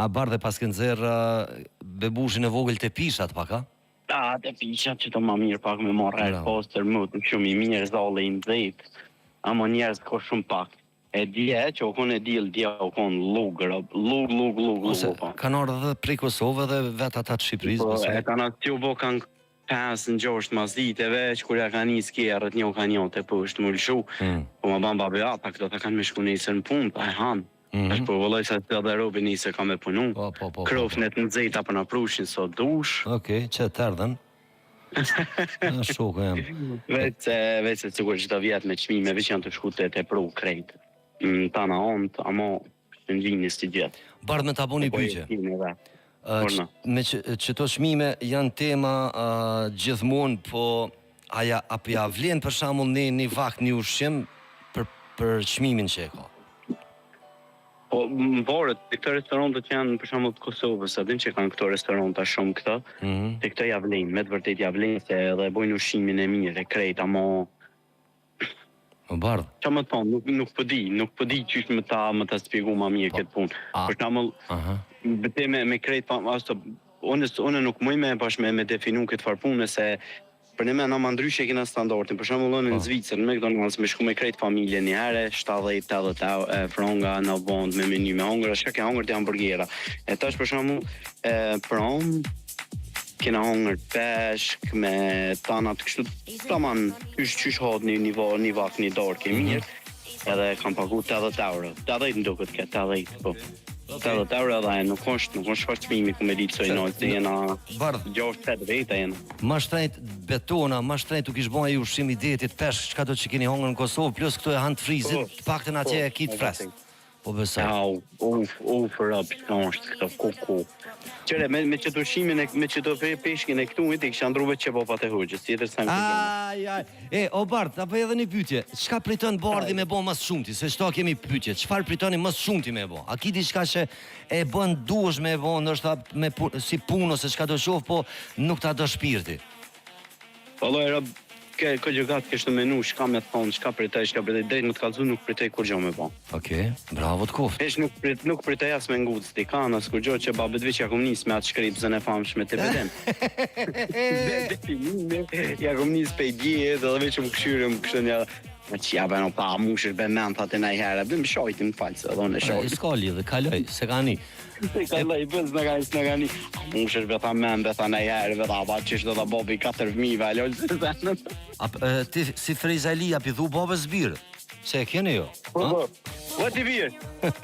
A bardhe pas ke nxerr bebushin e vogël te pishat pak, a? Te pishat që të ma mirë pak me marrë poster më të shumë i mirë zale i nxejt. Ama njerëz ko shumë pak. E dje që o konë e dilë dje o konë lugë. Ose kanë ardhur edhe prej Kosovë dhe vetë ata të Shqipërisë. Po, e kanë aty bo kanë 5-6 maziteve që kur ja ka nis kjerët një o ka një të poshtë më lëshu. Po ma ban babi ata këto ta kanë me shku nesër në punë, ta e hanë. Është po vëlloj se të edhe robi nisë ka me punu. Krofnet në dzejta për në prushin sot dush. Okej, që të erdhen. Shoku jam. Vetë se sigur çdo vjet me çmime veç janë të shkute të pru krejt. Tana ont, ama në gjinës të gjithë. Bardh me ta boni pyetje. Me çto çmime janë tema gjithmonë, po apo ja vlen për shembull një vakt një ushqim për çmimin që e ka. Po, më varet, këto restorantet janë për shembull të Kosovës, a din që kanë këto restoranta shumë këto, te këto ja vlen, me të vërtet ja vlen se edhe bojnë ushqimin e mirë, e krejt, ama bardh. Qa më thonë, nuk po di qysh më ta spjegu ma mirë këtë punë. Për shembull, bete me krejt, unë nuk muj me bash me definu këtë farë punë, se për ne me në ma ndryshe kena standartin. Për shembull unë në Zvicër, në McDonald's, me shku me krejt familje një herë, 70-80 franga në bond me menu me hongër, shka ke hongër të hamburgera. E tash për shembull, prom, kena hongër peshk, me tanat kështu, taman, qysh hot një vak një dorë ke mirë, edhe kam pagu 80 euro. 80 në duket ke, 80, po. 80 euro edhe nuk është fakt çmimi ku me ditë soi nojtë, jena 6-7 veta jena. Ma shtrejt betona, ma shtrejt u kish bëj ushqim i detit, peshk, çka do që keni hongër në Kosovë, plus këto e han të frizit, të paktën atje e kit fresk. Po besoj. For up, është këto kuku. Qëre, me qëto ushqimin, me qëto peshkin e këtu, i kisha ndruve qepapat e hoxhës, tjetër sa më Aj, o Bardh, apo edhe një pyetje, çka priton Bardhi me bë mas shumti, se çto kemi pyetje, çfarë pritoni mas shumti me bë? A ki diçka që e bën duhesh me bë, ndoshta si punë ose çka do shoh, po nuk ta do shpirti? Vallai, ko gjogat kështë në menu, shka me thonë, shka pritej, drejt më të kalzu, nuk pritej kur gjo me bo. Okej, bravo të koft. Esh nuk pritej as me nguc t'i kanë, as kur gjo që babet vich ja kom nis me atë shkripzën e famshme të bedem. Ja kom nis pe i dje, dhe veç më këshyre më kështë një, që ja beno pa mushër be mentat e najherë, bëm shojti më falë, se dhe në shojti. S'ka lidhe, kaloj, se ka një. Kaloj, bëz në ka një, mushër be tha men, be tha najherë, be tha ba qështë dhe bobi 4.000, alollë se zenën. Ti si Frejzali, api dhu babës birë? Se e kene jo? Po, ti birë?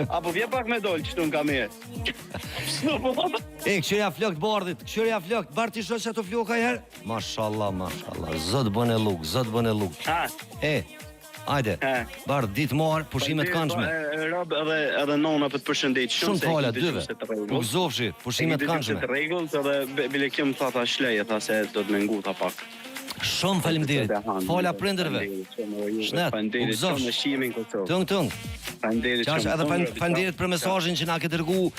Apo vje pak me dollë, qëtu në kamerë? Këshirja flokt Bardhit, këshirja flokt, Bardh t'i shoq që ato floka i herë? Mashallah, zot bën e luk. Ajde, Bardh, ditë marë, pushimet këndshme. Rab edhe nona për të përshëndet. Shumë fala, dyve, nuk zofshi, pushimet këndshme. Të regullt edhe bile kjo më tha shleje, tha se do të mengu ta pak. Shumë faleminderit, fala prindërve. Shnet, nuk zofsh. Tung. Qash edhe faleminderit për mesazhin që na ke dërgu.